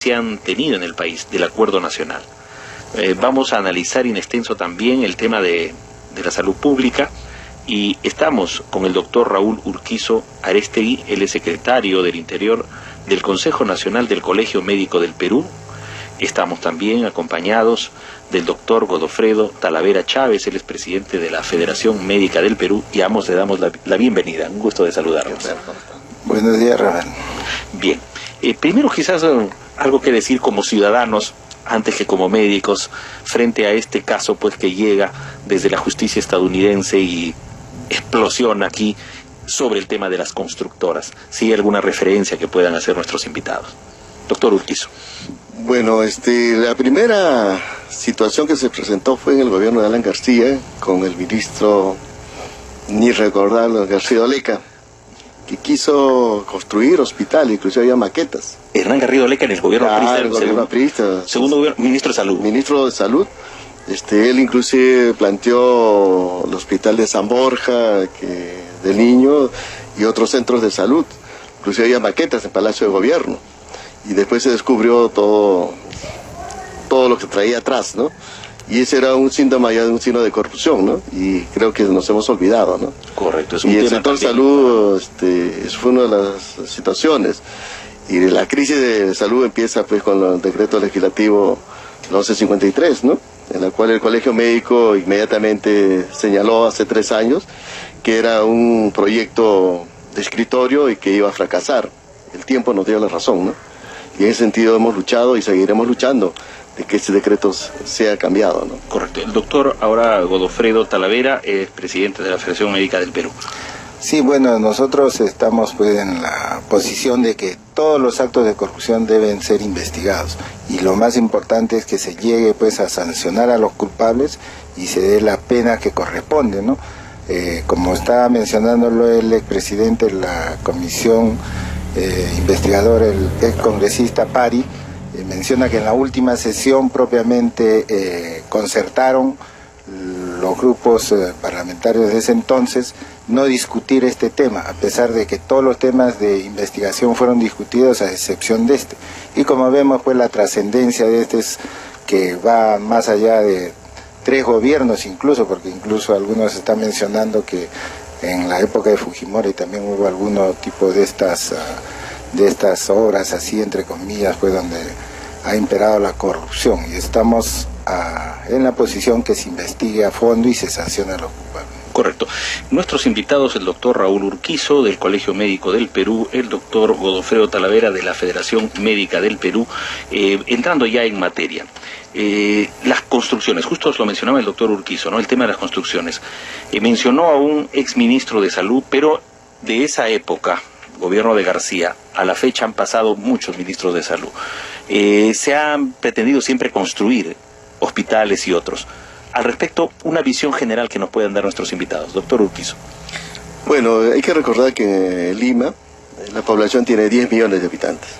se han tenido en el país del acuerdo nacional. Vamos a analizar in extenso también el tema de la salud pública y estamos con el doctor Raúl Urquizo Arestegui, él es secretario del Interior del Consejo Nacional del Colegio Médico del Perú. Estamos también acompañados del doctor Godofredo Talavera Chávez, él es presidente de la Federación Médica del Perú y a ambos le damos la bienvenida, un gusto de saludarlos. Buenos días, Rafael. Bien, primero quizás algo que decir como ciudadanos, antes que como médicos, frente a este caso pues que llega desde la justicia estadounidense y explosiona aquí sobre el tema de las constructoras. ¿Sí hay alguna referencia que puedan hacer nuestros invitados? Doctor Urquizo. Bueno, la primera situación que se presentó fue en el gobierno de Alan García, con el ministro, ni recordarlo, García Oleca, que quiso construir hospitales, inclusive había maquetas. Hernán Garrido Leca en el gobierno aprista, segundo ministro de Salud. Ministro de Salud. Él inclusive planteó el hospital de San Borja, de niño, y otros centros de salud. Inclusive había maquetas en Palacio de Gobierno. Y después se descubrió todo lo que traía atrás, ¿no? Y ese era un síntoma ya de un signo de corrupción, ¿no? Y creo que nos hemos olvidado, ¿no? Correcto. Y el sector salud fue una de las situaciones. Y la crisis de salud empieza pues con el decreto legislativo 1153, ¿no? En la cual el Colegio Médico inmediatamente señaló hace 3 años que era un proyecto de escritorio y que iba a fracasar. El tiempo nos dio la razón, ¿no? Y en ese sentido hemos luchado y seguiremos luchando de que ese decreto sea cambiado, ¿no? Correcto. El doctor ahora Godofredo Talavera es presidente de la Federación Médica del Perú. Sí, bueno, nosotros estamos pues en la posición de que todos los actos de corrupción deben ser investigados y lo más importante es que se llegue pues a sancionar a los culpables y se dé la pena que corresponde, ¿no? Como estaba mencionándolo el expresidente de la comisión investigadora, el excongresista Pari, menciona que en la última sesión propiamente concertaron los grupos parlamentarios de ese entonces no discutir este tema, a pesar de que todos los temas de investigación fueron discutidos a excepción de este. Y como vemos pues la trascendencia de este es que va más allá de 3 gobiernos incluso, porque incluso algunos están mencionando que en la época de Fujimori también hubo algún tipo de estas obras así entre comillas pues donde ha imperado la corrupción y estamos en la posición que se investigue a fondo y se sancione a los culpables. Correcto. Nuestros invitados, el doctor Raúl Urquizo del Colegio Médico del Perú, el doctor Godofredo Talavera de la Federación Médica del Perú, entrando ya en materia. Las construcciones, justo lo mencionaba el doctor Urquizo, ¿no? El tema de las construcciones. Mencionó a un exministro de Salud, pero de esa época, gobierno de García, a la fecha han pasado muchos ministros de Salud. Se han pretendido siempre construir hospitales y otros. Al respecto, una visión general que nos puedan dar nuestros invitados. Doctor Urquizo. Bueno, hay que recordar que en Lima la población tiene 10 millones de habitantes.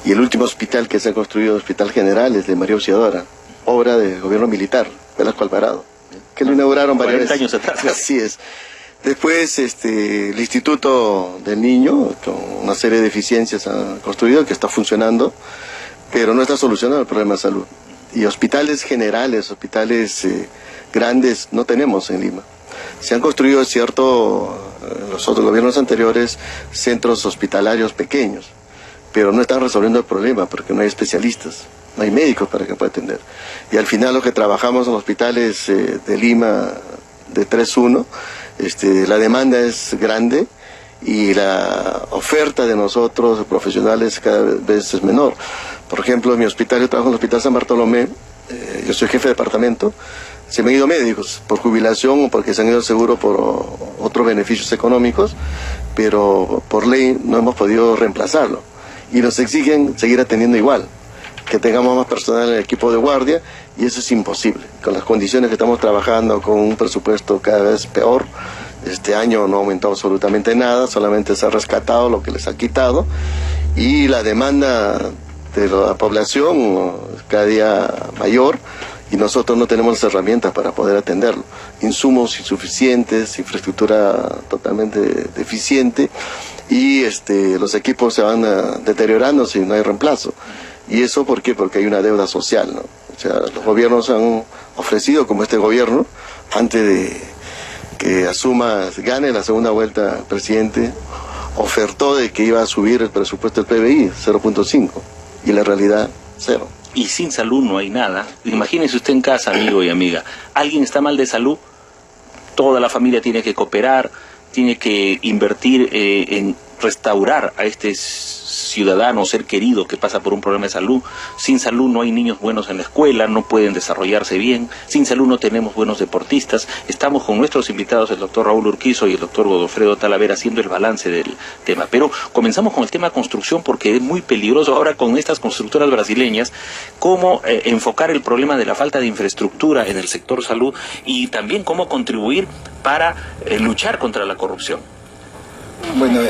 Y el último hospital que se ha construido, el Hospital General, es de María Auxiliadora, obra del gobierno militar, Velasco Alvarado, que lo inauguraron varios 40 años atrás. Así es. Después el Instituto del Niño, con una serie de deficiencias ha construido, que está funcionando, pero no está solucionando el problema de salud. Y hospitales generales, hospitales grandes, no tenemos en Lima. Se han construido, es cierto, los otros gobiernos anteriores, centros hospitalarios pequeños, pero no están resolviendo el problema porque no hay especialistas, no hay médicos para que pueda atender. Y al final los que trabajamos en hospitales de Lima de 3-1, la demanda es grande y la oferta de nosotros, profesionales, cada vez es menor. Por ejemplo, en mi hospital, yo trabajo en el Hospital San Bartolomé, yo soy jefe de departamento, se me han ido médicos por jubilación o porque se han ido seguro por otros beneficios económicos, pero por ley no hemos podido reemplazarlo. Y nos exigen seguir atendiendo igual, que tengamos más personal en el equipo de guardia, y eso es imposible. Con las condiciones que estamos trabajando, con un presupuesto cada vez peor, este año no ha aumentado absolutamente nada, solamente se ha rescatado lo que les ha quitado, y la demanda de la población cada día mayor, y nosotros no tenemos las herramientas para poder atenderlo. Insumos insuficientes, infraestructura totalmente deficiente, y los equipos se van deteriorando si no hay reemplazo. ¿Y eso por qué? Porque hay una deuda social, ¿no? O sea, los gobiernos han ofrecido, como este gobierno, antes de que gane la segunda vuelta presidente, ofertó de que iba a subir el presupuesto del PBI 0.5 y la realidad 0. Y sin salud no hay nada. Imagínese usted en casa, amigo y amiga, alguien está mal de salud, toda la familia tiene que cooperar, tiene que invertir en restaurar a este ciudadano, ser querido que pasa por un problema de salud. Sin salud no hay niños buenos en la escuela, no pueden desarrollarse bien. Sin salud no tenemos buenos deportistas. Estamos con nuestros invitados, el doctor Raúl Urquizo y el doctor Godofredo Talavera, haciendo el balance del tema. Pero comenzamos con el tema construcción, porque es muy peligroso ahora con estas constructoras brasileñas, cómo enfocar el problema de la falta de infraestructura en el sector salud y también cómo contribuir para luchar contra la corrupción. Bueno,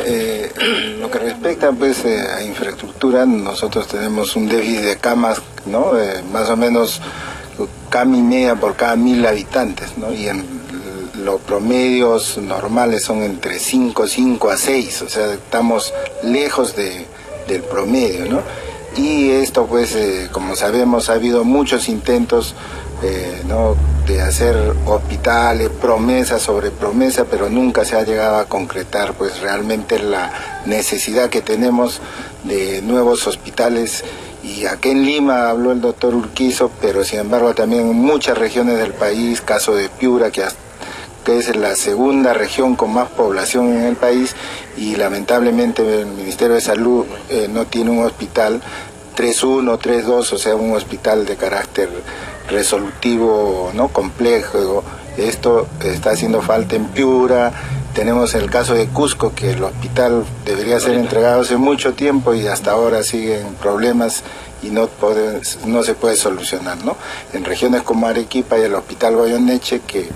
lo que respecta pues a infraestructura, nosotros tenemos un déficit de camas, ¿no? Más o menos cama y media por cada 1000 habitantes, ¿no? Y los promedios normales son entre 5 a 6, o sea, estamos lejos del promedio, ¿no? Y esto pues, como sabemos, ha habido muchos intentos, ¿no?, de hacer hospitales, promesa sobre promesa, pero nunca se ha llegado a concretar pues realmente la necesidad que tenemos de nuevos hospitales. Y aquí en Lima habló el doctor Urquizo, pero sin embargo también en muchas regiones del país, caso de Piura, que es la segunda región con más población en el país, y lamentablemente el Ministerio de Salud no tiene un hospital 3.1, 3.2, o sea, un hospital de carácter resolutivo, ¿no?, complejo. Esto está haciendo falta en Piura. Tenemos el caso de Cusco, que el hospital debería ser entregado hace mucho tiempo y hasta ahora siguen problemas y no se puede solucionar, ¿no? En regiones como Arequipa hay el hospital Goyeneche, que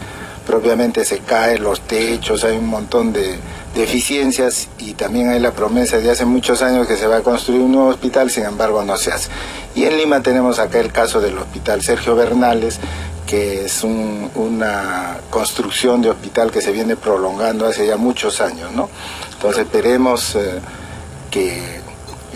propiamente se caen los techos, hay un montón de deficiencias, y también hay la promesa de hace muchos años que se va a construir un nuevo hospital, sin embargo no se hace. Y en Lima tenemos acá el caso del hospital Sergio Bernales, que es una construcción de hospital que se viene prolongando hace ya muchos años, ¿no? Entonces esperemos que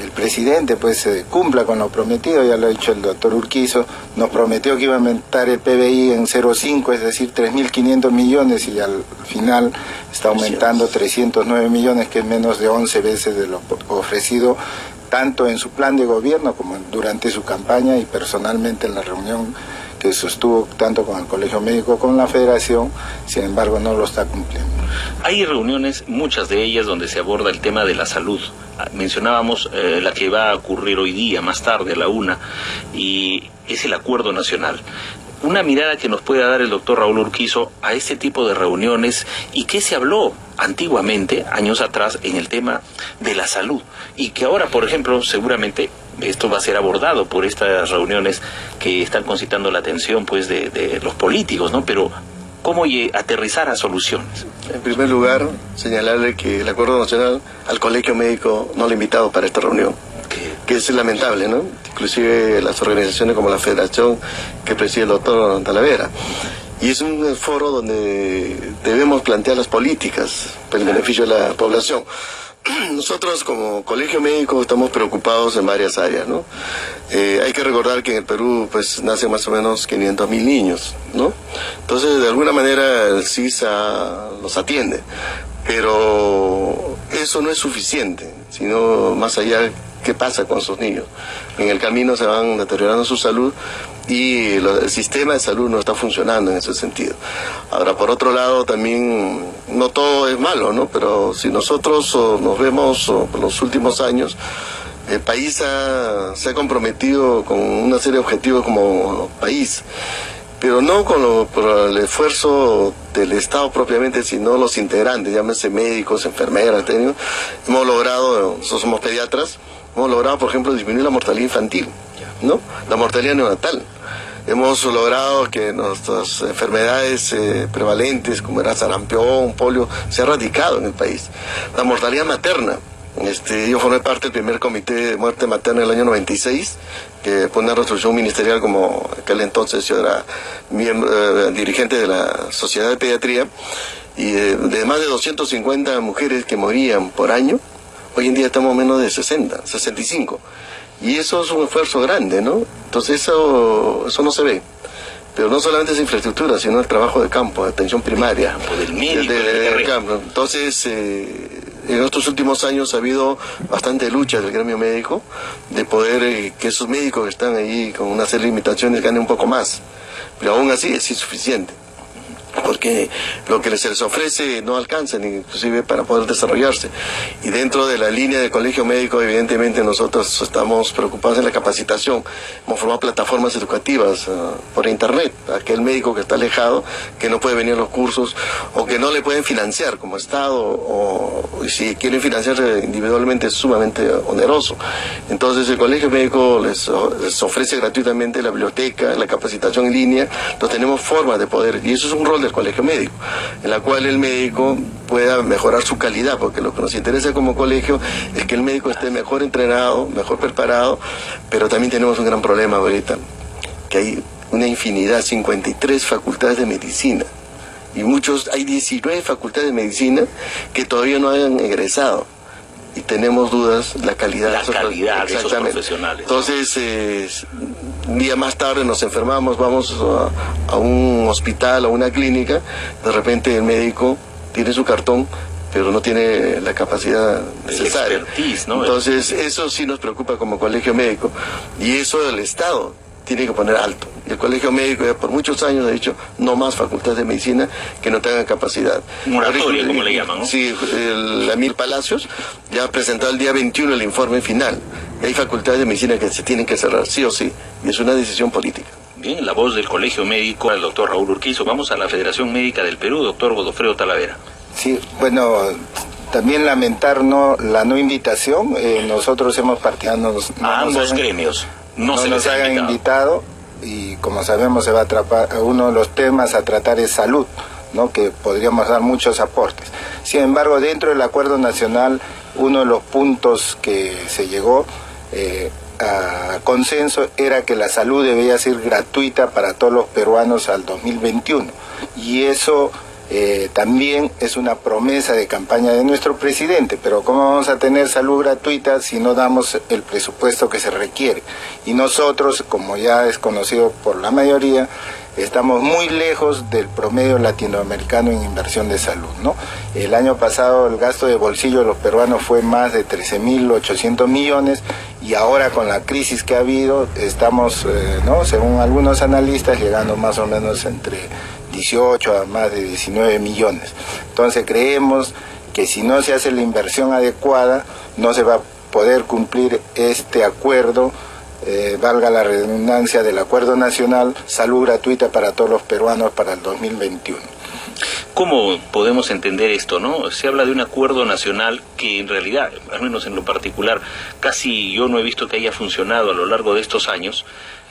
el presidente pues cumpla con lo prometido. Ya lo ha dicho el doctor Urquizo, nos prometió que iba a aumentar el PBI en 0,5, es decir, 3.500 millones, y al final está aumentando 309 millones, que es menos de 11 veces de lo ofrecido, tanto en su plan de gobierno como durante su campaña y personalmente en la reunión que sostuvo tanto con el Colegio Médico como con la Federación. Sin embargo no lo está cumpliendo. Hay reuniones, muchas de ellas, donde se aborda el tema de la salud. Mencionábamos la que va a ocurrir hoy día, más tarde, a la 1, y es el acuerdo nacional. Una mirada que nos pueda dar el doctor Raúl Urquizo a este tipo de reuniones, y qué se habló antiguamente, años atrás, en el tema de la salud, y que ahora, por ejemplo, seguramente esto va a ser abordado por estas reuniones que están concitando la atención pues de los políticos, ¿no? Pero ¿cómo aterrizar a soluciones? En primer lugar, señalarle que el Acuerdo Nacional al Colegio Médico no lo ha invitado para esta reunión, que es lamentable, ¿no? Inclusive las organizaciones como la Federación que preside el doctor Talavera. Y es un foro donde debemos plantear las políticas para el beneficio de la población. Nosotros como Colegio Médico estamos preocupados en varias áreas, ¿no? Hay que recordar que en el Perú pues nacen más o menos 500.000 niños, ¿no? Entonces de alguna manera el CISA los atiende, pero eso no es suficiente, sino más allá, ¿qué pasa con sus niños? En el camino se van deteriorando su salud y el sistema de salud no está funcionando en ese sentido. Ahora, por otro lado, también no todo es malo, ¿no? Pero si nosotros nos vemos por los últimos años, el país se ha comprometido con una serie de objetivos como país, pero no por el esfuerzo del Estado propiamente, sino los integrantes, llámese médicos, enfermeras, técnicos. Hemos logrado, nosotros somos pediatras, hemos logrado, por ejemplo, disminuir la mortalidad infantil, ¿no? La mortalidad neonatal. Hemos logrado que nuestras enfermedades prevalentes, como era sarampión, polio, se ha erradicado en el país. La mortalidad materna. Yo formé parte del primer comité de muerte materna en el año 96, que fue una resolución ministerial, como aquel entonces yo era dirigente de la Sociedad de Pediatría, y de más de 250 mujeres que morían por año, hoy en día estamos menos de 60, 65. Y eso es un esfuerzo grande, ¿no? Entonces eso no se ve. Pero no solamente es infraestructura, sino el trabajo de campo, de atención primaria. Del médico, del campo. Entonces, en estos últimos años ha habido bastante lucha del gremio médico de poder que esos médicos que están ahí con una serie de limitaciones ganen un poco más. Pero aún así es insuficiente, porque lo que se les ofrece no alcanza ni inclusive para poder desarrollarse. Y dentro de la línea del colegio médico, evidentemente nosotros estamos preocupados en la capacitación. Hemos formado plataformas educativas por internet, aquel médico que está alejado, que no puede venir a los cursos o que no le pueden financiar como Estado, o si quieren financiarse individualmente es sumamente oneroso. Entonces el colegio médico les ofrece gratuitamente la biblioteca, la capacitación en línea. Entonces tenemos formas de poder, y eso es un rol del colegio médico, en la cual el médico pueda mejorar su calidad, porque lo que nos interesa como colegio es que el médico esté mejor entrenado, mejor preparado, pero también tenemos un gran problema ahorita, que hay una infinidad, 53 facultades de medicina, y hay 19 facultades de medicina que todavía no hayan egresado. Y tenemos dudas la calidad de esos profesionales. Entonces, un día más tarde nos enfermamos, vamos a un hospital, a una clínica, de repente el médico tiene su cartón, pero no tiene la capacidad necesaria. ¿No? Entonces, eso sí nos preocupa como colegio médico, y eso el Estado tiene que poner alto. Y el colegio médico ya por muchos años ha dicho no más facultades de medicina que no tengan capacidad. Moratoria, como le llaman, ¿no? Sí, la Emil Palacios ya ha presentado el día 21 el informe final. Y hay facultades de medicina que se tienen que cerrar, sí o sí, y es una decisión política. Bien, la voz del colegio médico, el doctor Raúl Urquizo. Vamos a la Federación Médica del Perú, doctor Godofredo Talavera. Sí, bueno, también lamentar la no invitación. Nosotros hemos partido a ambos gremios. No se nos les hayan invitado, y como sabemos se va a tratar, uno de los temas a tratar es salud, ¿no? Que podríamos dar muchos aportes. Sin embargo, dentro del acuerdo nacional, uno de los puntos que se llegó a consenso era que la salud debía ser gratuita para todos los peruanos al 2021, y eso también es una promesa de campaña de nuestro presidente. Pero ¿cómo vamos a tener salud gratuita si no damos el presupuesto que se requiere? Y nosotros, como ya es conocido por la mayoría, estamos muy lejos del promedio latinoamericano en inversión de salud, ¿no? El año pasado el gasto de bolsillo de los peruanos fue más de 13.800 millones, y ahora con la crisis que ha habido estamos, según algunos analistas, llegando más o menos entre 18 a más de 19 millones. Entonces creemos que si no se hace la inversión adecuada, no se va a poder cumplir este acuerdo, valga la redundancia, del acuerdo nacional, salud gratuita para todos los peruanos para el 2021. ¿Cómo podemos entender esto, no? Se habla de un acuerdo nacional que en realidad, al menos en lo particular, casi yo no he visto que haya funcionado a lo largo de estos años,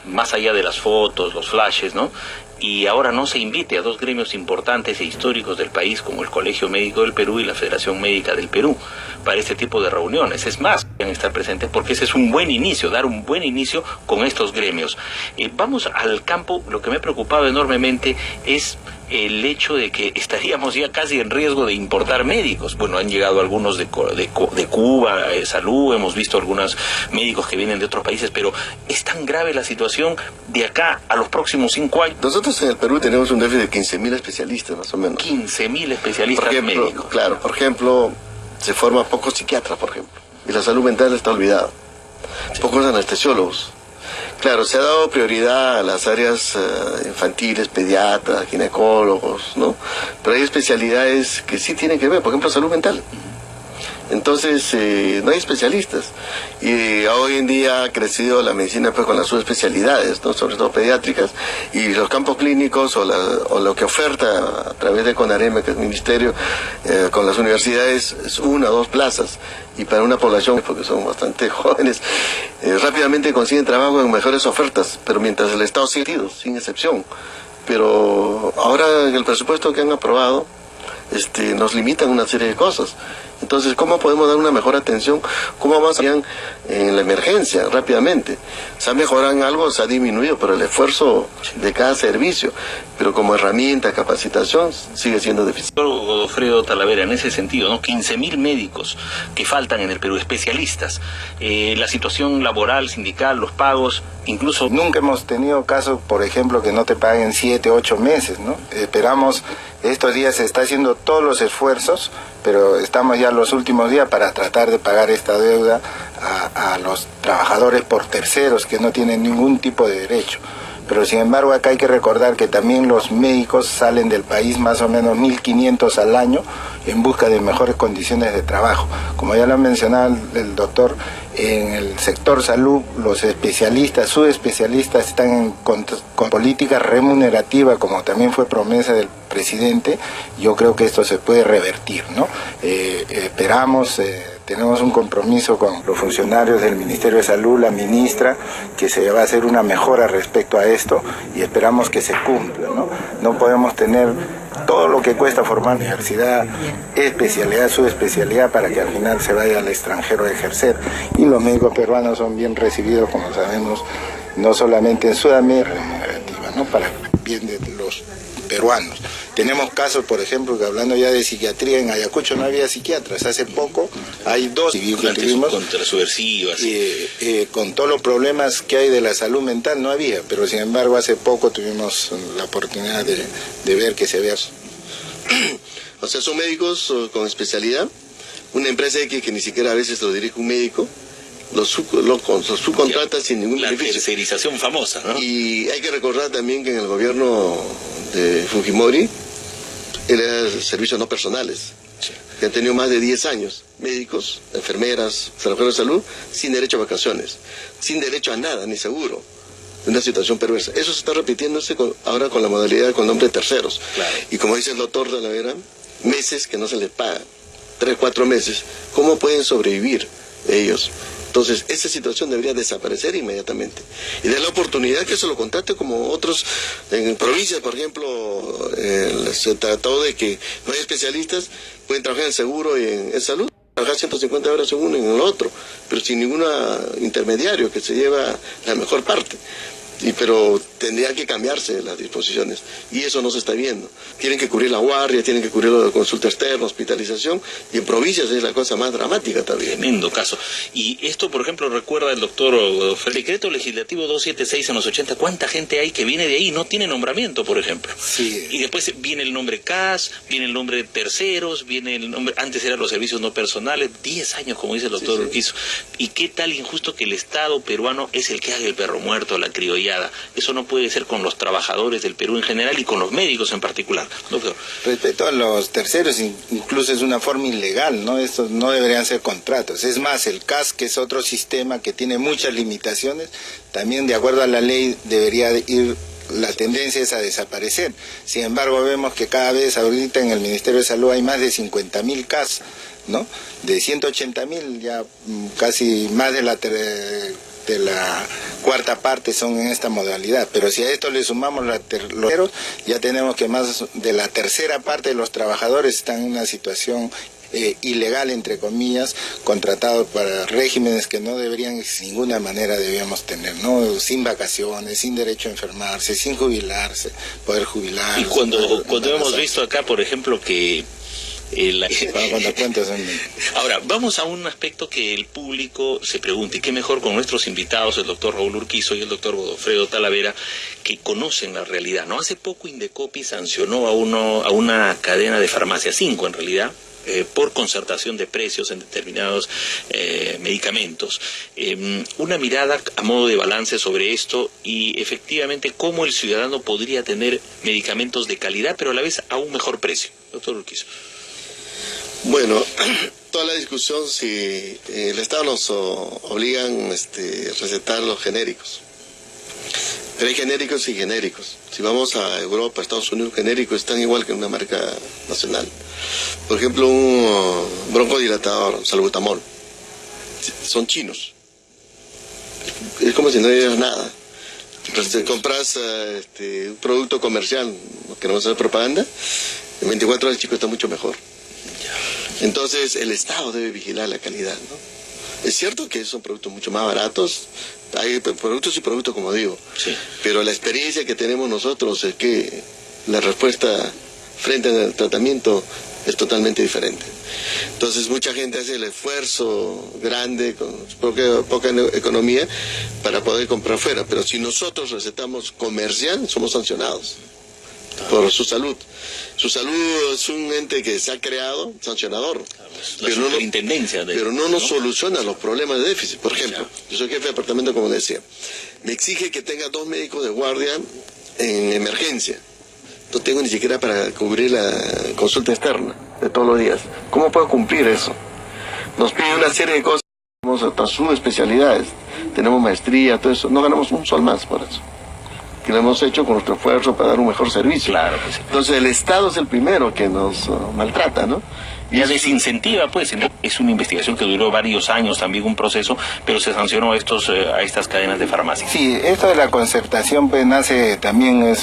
más allá de las fotos, los flashes, ¿no? Y ahora no se invite a dos gremios importantes e históricos del país como el Colegio Médico del Perú y la Federación Médica del Perú para este tipo de reuniones. Es más, deben estar presentes porque ese es un buen inicio, dar un buen inicio con estos gremios. Vamos al campo. Lo que me ha preocupado enormemente es el hecho de que estaríamos ya casi en riesgo de importar médicos. Bueno, han llegado algunos de Cuba, salud, hemos visto algunos médicos que vienen de otros países, pero es tan grave la situación de acá a los próximos 5 años. Nosotros en el Perú tenemos un déficit de 15.000 especialistas, más o menos. 15.000 especialistas médicos. Claro, por ejemplo, se forman pocos psiquiatras, por ejemplo, y la salud mental está olvidada. Sí. Pocos anestesiólogos. Claro, se ha dado prioridad a las áreas infantiles, pediatras, ginecólogos, ¿no? Pero hay especialidades que sí tienen que ver, por ejemplo, salud mental. Entonces, no hay especialistas. Y hoy en día ha crecido la medicina pues con las subespecialidades, ¿no? Sobre todo pediátricas, y los campos clínicos o lo que oferta a través de CONAREMA, que es el ministerio, con las universidades, es 1 o 2 plazas. Y para una población, porque son bastante jóvenes, rápidamente consiguen trabajo en mejores ofertas, pero mientras el Estado sigue sin excepción. Pero ahora en el presupuesto que han aprobado, nos limitan una serie de cosas. Entonces, ¿cómo podemos dar una mejor atención? ¿Cómo vamos a en la emergencia rápidamente? Se ha mejorado en algo, se ha disminuido, pero el esfuerzo de cada servicio, pero como herramienta, capacitación, sigue siendo deficiente. Doctor Godofredo Talavera, en ese sentido, ¿no? 15.000 médicos que faltan en el Perú, especialistas, la situación laboral, sindical, los pagos, incluso... Nunca hemos tenido casos, por ejemplo, que no te paguen 7, 8 meses, ¿no? Esperamos, estos días se está haciendo todos los esfuerzos, pero estamos ya los últimos días para tratar de pagar esta deuda a los trabajadores por terceros que no tienen ningún tipo de derecho. Pero sin embargo acá hay que recordar que también los médicos salen del país más o menos 1.500 al año en busca de mejores condiciones de trabajo. Como ya lo mencionaba el doctor, en el sector salud los especialistas, subespecialistas están con política remunerativa, como también fue promesa del presidente. Yo creo que esto se puede revertir, ¿no? Esperamos... Tenemos un compromiso con los funcionarios del Ministerio de Salud, la ministra, que se va a hacer una mejora respecto a esto y esperamos que se cumpla, ¿no? No podemos tener todo lo que cuesta formar universidad, especialidad, subespecialidad, para que al final se vaya al extranjero a ejercer. Y los médicos peruanos son bien recibidos, como sabemos, no solamente en Sudamérica, ¿no? Para bien de los peruanos. Tenemos casos, por ejemplo, que hablando ya de psiquiatría, en Ayacucho no había psiquiatras. Hace poco hay 2 que tuvimos. Contrasubversivas. Con todos los problemas que hay de la salud mental no había, pero sin embargo hace poco tuvimos la oportunidad de ver que se vea. O sea, son médicos con especialidad, una empresa X que ni siquiera a veces lo dirige un médico, los subcontrata sin ningún beneficio. La tercerización famosa, ¿no? Y hay que recordar también que en el gobierno de Fujimori eran servicios no personales, sí, que han tenido más de 10 años, médicos, enfermeras, trabajadores de salud, sin derecho a vacaciones, sin derecho a nada, ni seguro. Una situación perversa. Eso se está repitiéndose ahora con la modalidad con nombre de terceros. Claro. Y como dice el doctor Talavera, meses que no se les paga, 3, 4 meses. ¿Cómo pueden sobrevivir ellos? Entonces, esa situación debería desaparecer inmediatamente. Y de la oportunidad que se lo contrate como otros, en provincias, por ejemplo, se trató de que no hay especialistas, pueden trabajar en seguro y en salud, trabajar 150 horas en uno y en el otro, pero sin ningún intermediario que se lleva la mejor parte. Pero tendría que cambiarse las disposiciones y eso no se está viendo. Tienen que cubrir la guardia, tienen que cubrir la consulta externa, hospitalización, y en provincias es la cosa más dramática también. Tremendo caso. Y esto, por ejemplo, recuerda el doctor el decreto legislativo 276 en los 80, ¿cuánta gente hay que viene de ahí y no tiene nombramiento, por ejemplo? Sí. Y después viene el nombre CAS, viene el nombre de terceros, viene el nombre, antes eran los servicios no personales, 10 años, como dice el doctor Urquizo. ¿Y qué tal injusto que el Estado peruano es el que haga el perro muerto, la criollada? Eso no puede ser con los trabajadores del Perú en general y con los médicos en particular, doctor. Respecto a los terceros, incluso es una forma ilegal, ¿no? Estos no deberían ser contratos. Es más, el CAS, que es otro sistema que tiene muchas limitaciones, también de acuerdo a la ley debería ir, la tendencia es a desaparecer. Sin embargo, vemos que cada vez ahorita en el Ministerio de Salud hay más de 50.000 CAS, ¿no? De 180.000 ya casi más de la cuarta parte son en esta modalidad, pero si a esto le sumamos los ya tenemos que más de la tercera parte de los trabajadores están en una situación ilegal, entre comillas, contratados para regímenes que no deberían, de ninguna manera debíamos tener, ¿no? Sin vacaciones, sin derecho a enfermarse, sin jubilarse, poder jubilarse. Y cuando hemos visto acá, por ejemplo, que Ahora, vamos a un aspecto que el público se pregunta, y qué mejor con nuestros invitados, el doctor Raúl Urquizo y el doctor Godofredo Talavera, que conocen la realidad, ¿no? Hace poco Indecopi sancionó a una cadena de farmacias, 5 en realidad, por concertación de precios en determinados medicamentos. Una mirada a modo de balance sobre esto y efectivamente cómo el ciudadano podría tener medicamentos de calidad, pero a la vez a un mejor precio. Doctor Urquizo. Bueno, toda la discusión si el Estado nos obligan recetar los genéricos. Pero hay genéricos y genéricos. Si vamos a Europa, Estados Unidos, genéricos están igual que una marca nacional. Por ejemplo, un broncodilatador, salbutamol, son chinos. Es como si no dieras nada. Entonces, compras un producto comercial, no queremos hacer propaganda, en 24 horas el chico está mucho mejor. Entonces el Estado debe vigilar la calidad, ¿no? Es cierto que son productos mucho más baratos, hay productos y productos, como digo, Sí. pero la experiencia que tenemos nosotros es que la respuesta frente al tratamiento es totalmente diferente. Entonces mucha gente hace el esfuerzo grande con poca economía para poder comprar fuera, pero si nosotros recetamos comercial, somos sancionados por su salud. Su salud es un ente que se ha creado sancionador, La superintendencia pero no nos soluciona los problemas de déficit. Por ejemplo, yo soy jefe de departamento, como decía, me exige que tenga 2 médicos de guardia en emergencia. No tengo ni siquiera para cubrir la consulta externa de todos los días. ¿Cómo puedo cumplir eso? Nos pide una serie de cosas, tenemos otras subespecialidades, tenemos maestría, todo eso, no ganamos un sol más por eso, que lo hemos hecho con nuestro esfuerzo para dar un mejor servicio. Claro que sí. Entonces el Estado es el primero que nos maltrata, ¿no? Ya desincentiva, pues, es una investigación que duró varios años, también un proceso, pero se sancionó a estas cadenas de farmacias. Sí, esto de la concertación pues nace también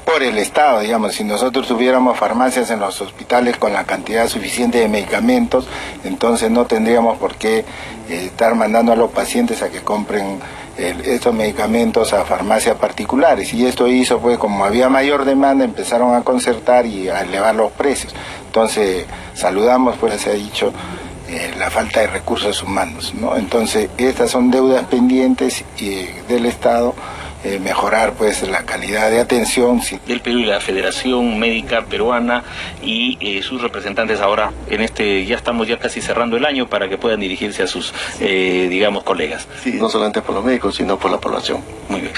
por el Estado, digamos. Si nosotros tuviéramos farmacias en los hospitales con la cantidad suficiente de medicamentos, entonces no tendríamos por qué estar mandando a los pacientes a que compren estos medicamentos a farmacias particulares, y esto hizo, pues, como había mayor demanda, empezaron a concertar y a elevar los precios. Entonces saludamos, pues se ha dicho, la falta de recursos humanos, ¿no? Entonces estas son deudas pendientes del Estado, mejorar pues la calidad de atención. Sí. Del Perú y la Federación Médica Peruana y sus representantes ahora ya estamos casi cerrando el año para que puedan dirigirse a sus, digamos, colegas. Sí, no solamente por los médicos, sino por la población. Muy bien.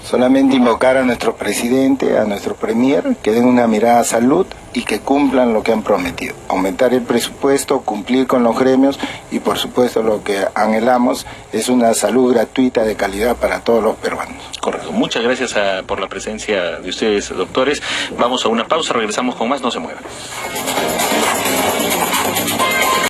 Solamente invocar a nuestro presidente, a nuestro premier, que den una mirada a salud y que cumplan lo que han prometido. Aumentar el presupuesto, cumplir con los gremios y, por supuesto, lo que anhelamos es una salud gratuita de calidad para todos los peruanos. Correcto. Muchas gracias por la presencia de ustedes, doctores. Vamos a una pausa, regresamos con más, no se muevan.